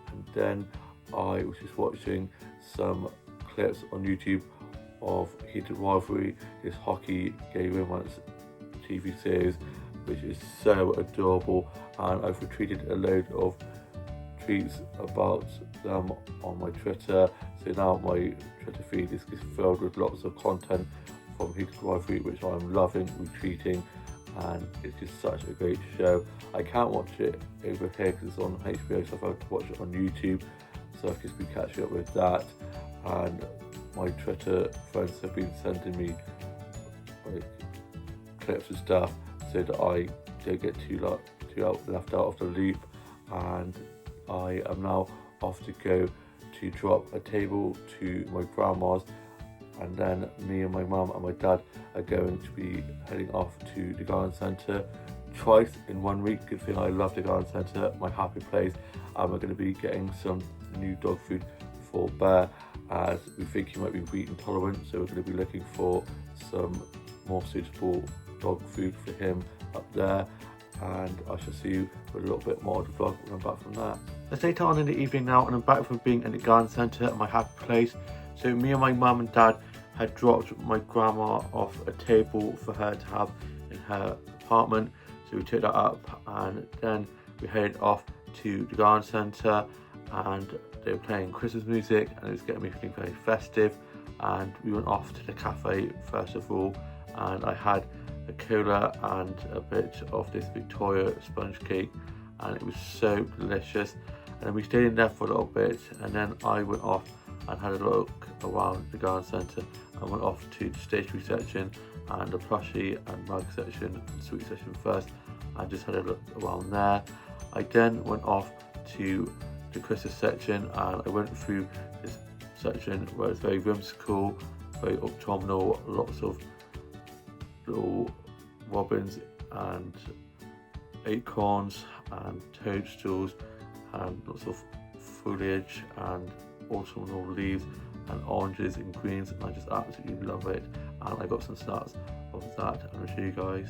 and then I was just watching some clips on YouTube of Heated Rivalry, this hockey gay romance TV series, which is so adorable, and I've retweeted a load of tweets about them on my Twitter. So now my Twitter feed is filled with lots of content from Heated Rivalry, which I'm loving retweeting, and it's just such a great show. I can't watch it over here because it's on HBO, so I've had to watch it on YouTube, so I've just been catching up with that. And my Twitter friends have been sending me like clips and stuff so that I don't get too left out of the loop. And I am now off to go to drop a table to my grandma's, and then me and my mum and my dad are going to be heading off to the garden centre twice in 1 week. Good thing I love the garden centre, my happy place, and we're going to be getting some new dog food for Bear, as we think he might be wheat intolerant, so we're going to be looking for some more suitable dog food for him up there. And I shall see you with a little bit more of the vlog when I'm back from that. It's later on in the evening now, and I'm back from being in the garden centre at my happy place. So me and my mum and dad had dropped my grandma off a table for her to have in her apartment, so we took that up, and then we headed off to the garden centre, and they were playing Christmas music, and it was getting me feeling very festive. And we went off to the cafe first of all, and I had a cola and a bit of this Victoria sponge cake, and it was so delicious. And then we stayed in there for a little bit, and then I went off and had a look around the garden centre, and went off to the stationery section and the plushie and mug section and sweet section first, and just had a look around there. I then went off to the Christmas section, and I went through this section where it's very whimsical, very autumnal, lots of little robins and acorns and toadstools and lots of foliage and autumnal leaves and oranges and greens, and I just absolutely love it. And I got some snaps of that, and I'll show you guys.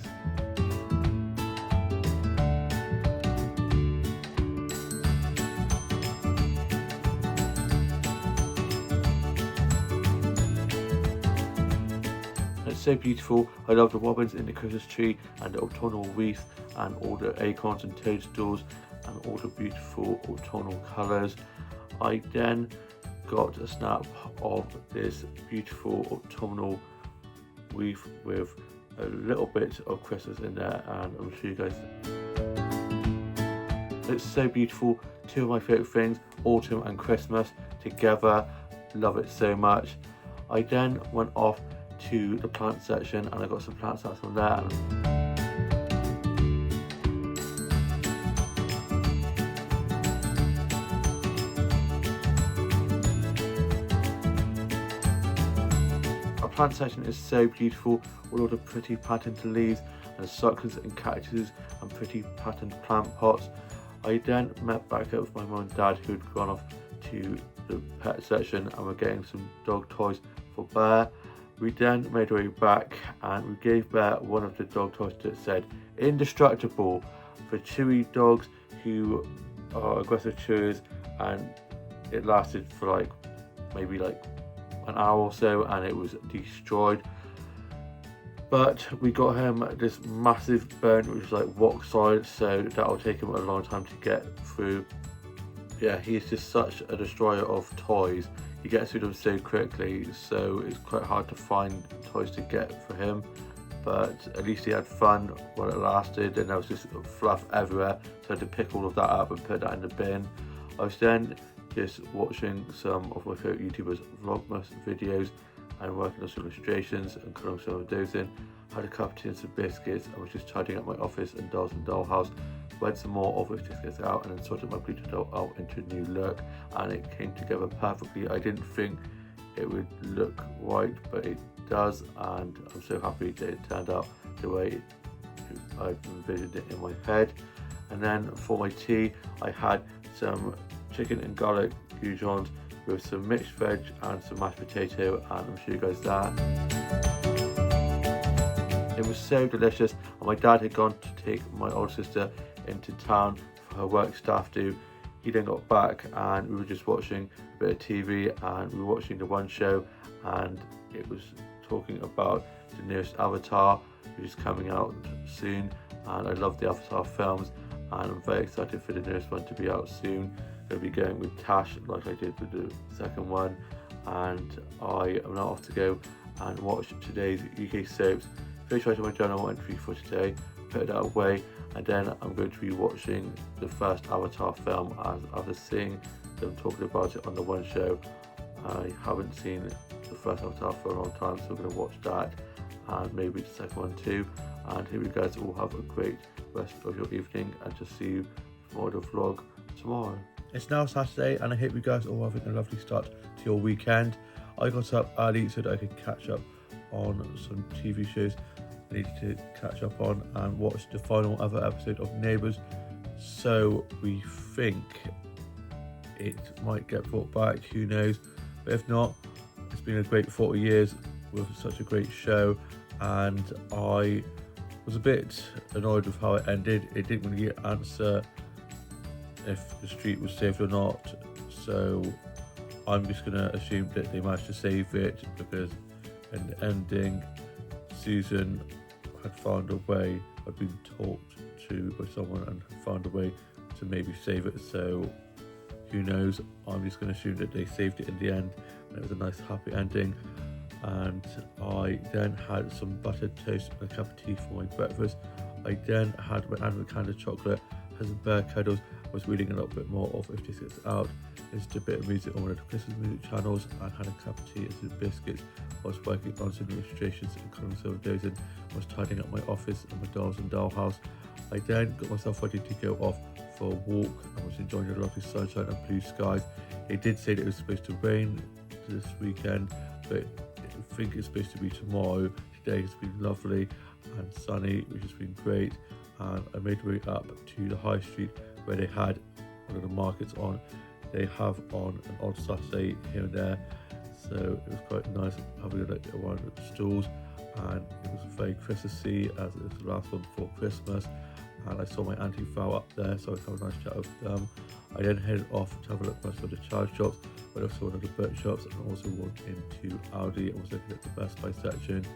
so beautiful. I love the robins in the Christmas tree and the autumnal wreath and all the acorns and toadstools and all the beautiful autumnal colours. I then got a snap of this beautiful autumnal wreath with a little bit of Christmas in there, and I'm sure you guys, it's so beautiful. Two of my favourite things, autumn and Christmas together. Love it so much. I then went off to the plant section and I got some plants out from there. Our plant section is so beautiful, with all the pretty patterned leaves and succulents and cactuses and pretty patterned plant pots. I then met back up with my mum and dad, who'd gone off to the pet section and were getting some dog toys for Bear. We then made our way back and we gave Bear one of the dog toys that said indestructible for chewy dogs who are aggressive chewers, and it lasted for maybe an hour or so and it was destroyed. But we got him this massive bone which is rock solid, so that will take him a long time to get through. Yeah, he's just such a destroyer of toys. He gets through them so quickly, so it's quite hard to find toys to get for him. But at least he had fun while it lasted, and there was just fluff everywhere, so I had to pick all of that up and put that in the bin. I was then just watching some of my favourite YouTubers' Vlogmas videos and working on some illustrations and colouring some of those in. Had a cup of tea and some biscuits and was just tidying up my office and dolls and dollhouse. Went some more of those biscuits out and then sorted my Pluto doll out into a new look, and it came together perfectly. I didn't think it would look right, but it does, and I'm so happy that it turned out the way I've envisioned it in my head. And then for my tea, I had some chicken and garlic goujons with some mixed veg and some mashed potato, and I'm sure you guys that. It was so delicious, and my dad had gone to take my older sister into town for her work staff do. He then got back and we were just watching a bit of TV, and we were watching the one show, and it was talking about the newest Avatar, which is coming out soon, and I love the Avatar films and I'm very excited for the newest one to be out soon. I'll be going with Tash like I did with the second one, and I am now off to go and watch today's UK soaps. Finish writing my journal entry for today, put that away, and then I'm going to be watching the first Avatar film, as after seeing them talking about it on the one show. I haven't seen the first Avatar for a long time, so I'm going to watch that and maybe the second one too. And here you guys all have a great rest of your evening, and just see you for the vlog tomorrow. It's now Saturday and I hope you guys are all having a lovely start to your weekend. I got up early so that I could catch up on some TV shows I needed to catch up on and watch the final other episode of Neighbours. So we think it might get brought back, who knows, but if not, it's been a great 40 years with such a great show, and I was a bit annoyed with how it ended. It didn't really answer if the street was saved or not, so I'm just going to assume that they managed to save it, because in the ending, Susan had found a way, had been talked to by someone and had found a way to maybe save it, so who knows. I'm just going to assume that they saved it in the end and it was a nice happy ending. And I then had some buttered toast and a cup of tea for my breakfast. I then had my Anna Canada chocolate, had some bear cuddles. I was reading a little bit more of 56 Out, listened to a bit of music on one of the Christmas music channels, and had a cup of tea and some biscuits. I was working on some illustrations and colouring some of those in. I was tidying up my office and my dolls and dollhouse. I then got myself ready to go off for a walk and was enjoying the lovely sunshine and blue skies. It did say that it was supposed to rain this weekend, but I think it's supposed to be tomorrow. Today has been lovely and sunny, which has been great, and I made my way up to the high street where they had one of the markets on. They have on an odd Saturday here and there, so it was quite nice having a look at one of the stalls, and it was very Christmassy as it was the last one before Christmas. And I saw my Auntie Val up there, so I had a nice chat with them. I then headed off to have a look at the child shops, but also one of the book shops, and also walked into Aldi and was looking at the Best Buy section.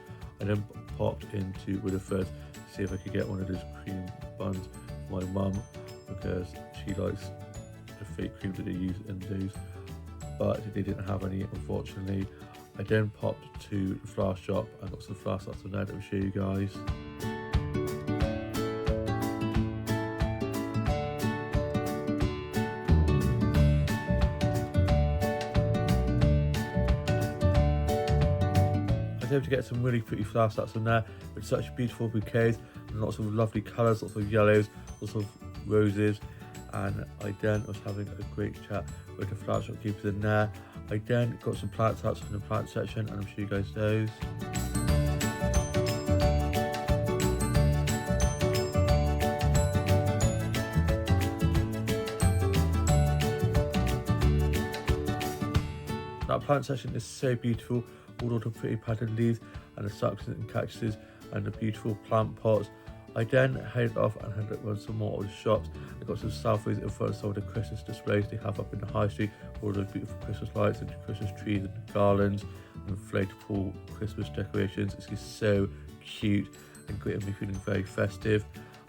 I then popped into Winifred to see if I could get one of those cream buns for my mum, because she likes the fake cream that they use in those, but they didn't have any, unfortunately. I then popped to the flower shop and got some flower starts on there that I'll show you guys. I was able to get some really pretty flower starts on there with such beautiful bouquets and lots of lovely colours, lots of yellows, lots of roses, and I then was having a great chat with the flower shop keepers in there. I then got some plants out from the plant section and I'll show you guys those. That plant section is so beautiful, all of the pretty patterned leaves and the succulents and cactuses and the beautiful plant pots. I then headed off and had a look around some more of the shops. I got some selfies in front of some of the Christmas displays they have up in the high street, all those beautiful Christmas lights and Christmas trees and garlands and inflatable Christmas decorations. It's just so cute and great and me feeling very festive.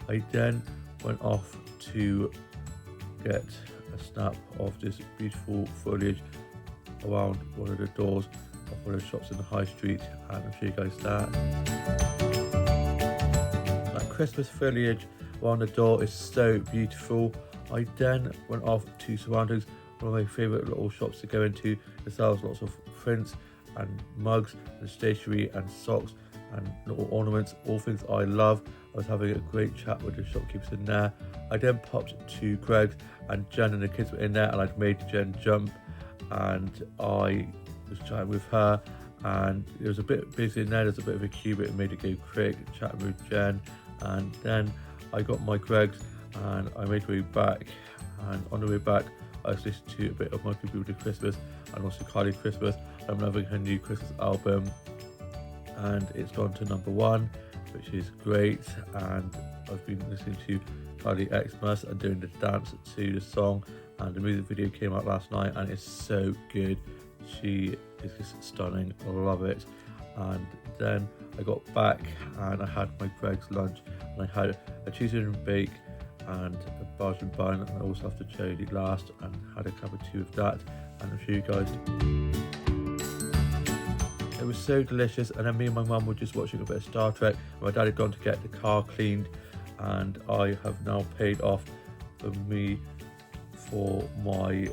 I then went off to get a snap of this beautiful foliage around one of the doors of one of the shops in the high street, and I'll show you guys that. Christmas foliage around the door is so beautiful. I then went off to Surroundings, one of my favourite little shops to go into. It sells lots of prints and mugs and stationery and socks and little ornaments, all things I love. I was having a great chat with the shopkeepers in there. I then popped to Greg's and Jen and the kids were in there, and I'd made Jen jump, and I was chatting with her, and it was a bit busy in there. There's a bit of a queue, but it made it go quick, chatting with Jen. And then I got my Greg's and I made my way back, and on the way back I was listening to a bit of Michael Bublé Christmas and also Kylie Christmas. I'm loving her new Christmas album and it's gone to #1, which is great, and I've been listening to Kylie Xmas and doing the dance to the song, and the music video came out last night and it's so good. She is just stunning, I love it. And then I got back and I had my Greg's lunch, and I had a cheese and bake and a Belgian bun, and I also have the cherry last and had a cup of tea with that, and I'll show you guys. It was so delicious, and then me and my mum were just watching a bit of Star Trek. My dad had gone to get the car cleaned, and I have now paid off for me for my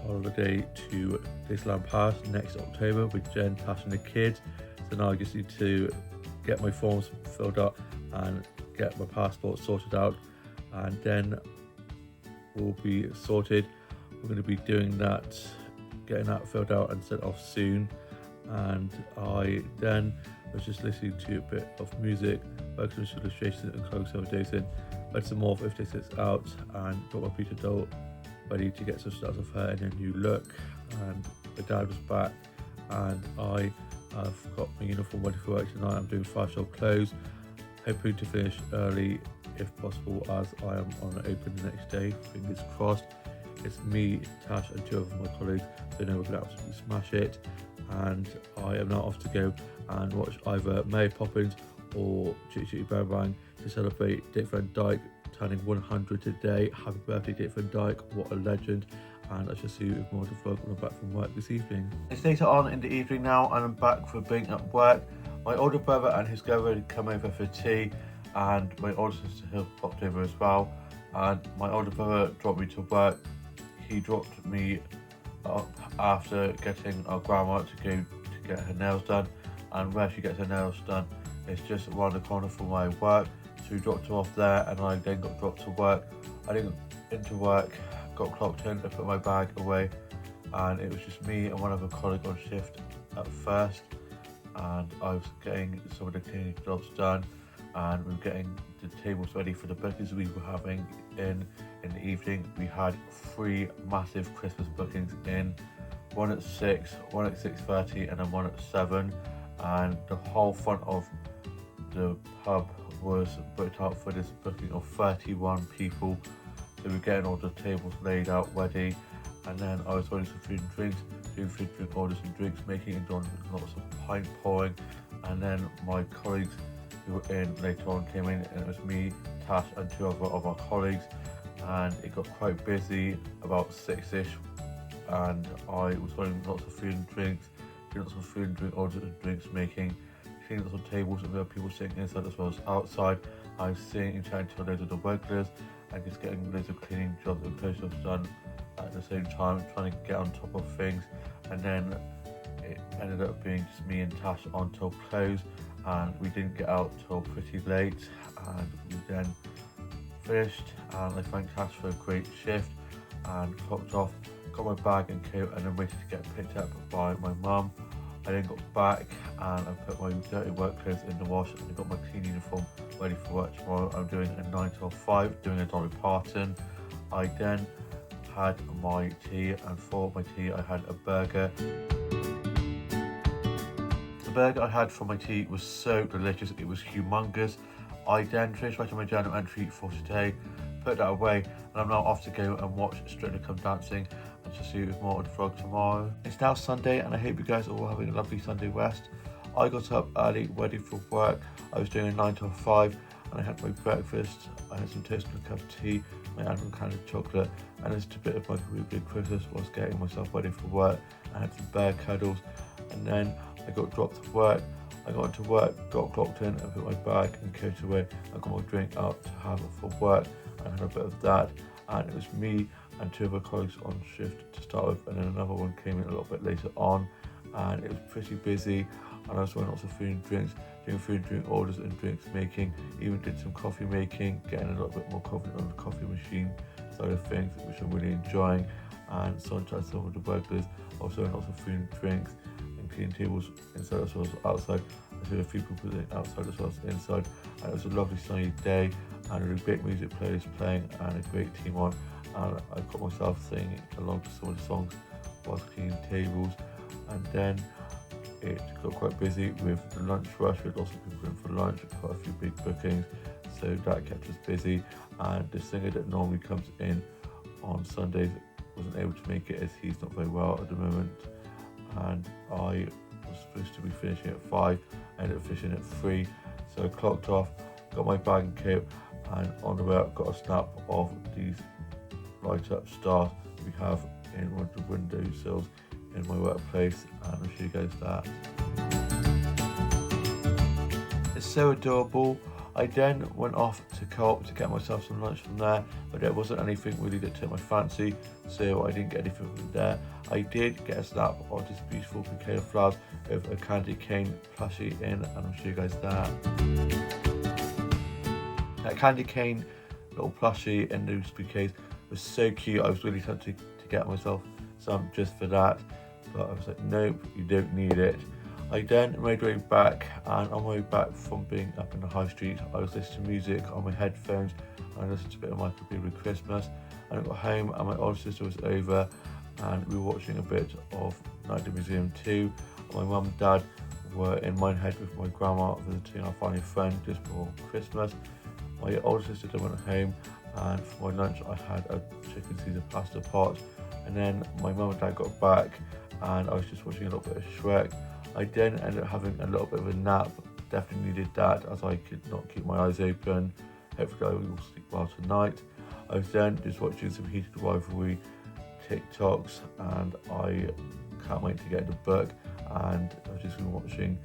holiday to Disneyland Paris next October with Jen, Tash and the kids. So now I just need to get my forms filled up and get my passport sorted out, and then we'll be sorted. We're going to be doing that, getting that filled out and sent off soon. And I then was just listening to a bit of music, working with illustrations and clothes over days in, read some more of 56 out, and got my Peter doll ready to get some starts of her in a new look. And my dad was back, and I have got my uniform ready for work tonight. I'm doing 5 shop clothes, hoping to finish early if possible, as I am on an open the next day, fingers crossed. It's me, Tash and 2 of my colleagues, so know we're going to absolutely smash it. And I am now off to go and watch either Mary Poppins or Chitty Chitty Bang Bang to celebrate Dick Van Dyke turning 100 today. Happy birthday, Dick Van Dyke, what a legend. And I shall see you with more of the vlog when I'm back from work this evening. It's later on in the evening now, and I'm back for being at work. My older brother and his girlfriend come over for tea, and my older sister have popped over as well. And my older brother dropped me to work. He dropped me up after getting our grandma to go to get her nails done, and where she gets her nails done is just around the corner from my work. So we dropped her off there, and I then got dropped to work. I didn't get into work, got clocked in, I put my bag away, and it was just me and one other colleague on shift at first, and I was getting some of the cleaning jobs done, and we were getting the tables ready for the bookings we were having in the evening. We had 3 massive Christmas bookings in, one at 6, one at 6:30, and then one at 7, and the whole front of the pub was booked out for this booking of 31 people. So we're getting all the tables laid out ready, and then I was ordering some food and drinks, doing food, drink orders and drinks, making and doing lots of pint pouring, and then my colleagues who were in later on came in, and it was me, Tash and two other of our colleagues, and it got quite busy about 6ish, and I was running lots of food and drinks, doing lots of food and drink orders and drinks making, cleaning lots of tables, and there were people sitting inside as well as outside. I was sitting and chatting to loads of the regulars and just getting loads of cleaning jobs and close jobs done at the same time, trying to get on top of things. And then it ended up being just me and Tash on till close, and we didn't get out till pretty late, and we then finished, and I thanked Tash for a great shift and clocked off, got my bag and coat, and then waited to get picked up by my mum. I then got back and I put my dirty work clothes in the wash, and I got my clean uniform ready for work tomorrow. I'm doing a 9 till 5, doing a Dolly Parton. I then had my tea, and for my tea I had a burger. The burger I had for my tea was so delicious, it was humongous. I then finished writing my journal entry for today, put that away, and I'm now off to go and watch Strictly Come Dancing and to see you with more of the vlog tomorrow. It's now Sunday, and I hope you guys are all having a lovely Sunday rest. I got up early, ready for work. I was doing a 9 till 5, and I had my breakfast. I had some toast and a cup of tea, my Advent candied chocolate, and just a bit of my Peruvian Christmas whilst getting myself ready for work. I had some bear cuddles, and then I got dropped to work. I got into work, got clocked in, and put my bag and coat away. I got my drink out to have for work, and had a bit of that. And it was me and two of our colleagues on shift to start with, and then another one came in a little bit later on, and it was pretty busy. And I was doing lots of food and drinks, doing food and drink orders and drinks making, even did some coffee making, getting a little bit more confident on the coffee machine side of things, which I'm really enjoying. And sometimes some of the burglars, also lots of food and drinks and clean tables inside as well as outside. I saw a few people outside as well as inside, and it was a lovely sunny day, and there were great music players playing and a great team on, and I got myself singing along to some of the songs whilst cleaning tables. And then it got quite busy with the lunch rush. We had lots of people in for lunch, quite a few big bookings, so that kept us busy. And the singer that normally comes in on Sundays wasn't able to make it as he's not very well at the moment, and I was supposed to be finishing at 5, I ended up finishing at 3, so I clocked off, got my bag and coat, and on the way up got a snap of these light up stars we have in one of the windowsills in my workplace, and I'll show you guys that. It's so adorable. I then went off to Co-op to get myself some lunch from there, but there wasn't anything really that took my fancy, so I didn't get anything from there. I did get a snap of this beautiful bouquet of flowers with a candy cane plushie in, and I'll show you guys that. That candy cane little plushie in those bouquets was so cute. I was really tempted to get myself some just for that, but I was like, nope, you don't need it. I then made my way back, and on my way back from being up in the high street, I was listening to music on my headphones, and I listened to a bit of Michael Bublé Christmas, and I got home and my older sister was over, and we were watching a bit of Night at the Museum 2. My mum and dad were in Minehead with my grandma visiting our family friend just before Christmas. My older sister then went home, and for my lunch I had a chicken Caesar pasta pot, and then my mum and dad got back, and I was just watching a little bit of Shrek. I then ended up having a little bit of a nap, definitely needed that as I could not keep my eyes open. Hopefully I will sleep well tonight. I was then just watching some Heated Rivalry TikToks, and I can't wait to get the book, and I've just been watching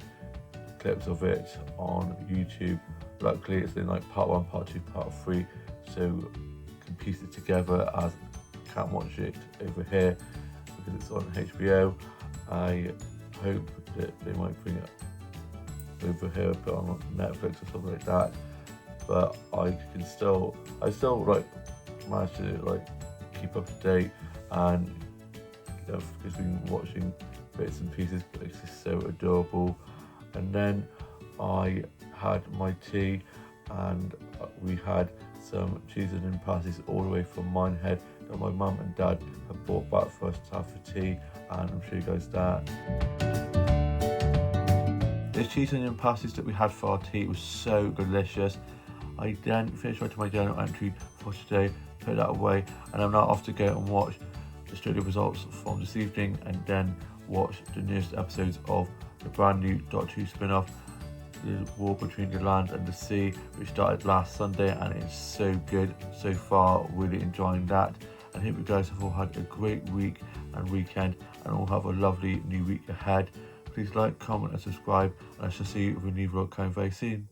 clips of it on YouTube. Luckily it's in like part 1, part 2, part 3, so can piece it together as I can't watch it over here because it's on HBO. I hope that they might bring it over here, put it on Netflix or something like that, but I still like manage to like keep up to date, and I've just been watching bits and pieces, but it's just so adorable. And then I had my tea, and we had some cheese and pasties all the way from Minehead that my mum and dad have brought back for us to have for tea, and I'll show you guys that. The cheese onion pasties that we had for our tea was so delicious. I then finished writing my journal entry for today, put that away, and I'm now off to go and watch the studio results from this evening, and then watch the newest episodes of the brand new Doctor Who spin-off. the war between the land and the sea, which started last Sunday, and it's so good so far. Really enjoying that, and hope you guys have all had a great week and weekend, and all have a lovely new week ahead. Please like, comment and subscribe, and I shall see you with a new vlog coming very soon.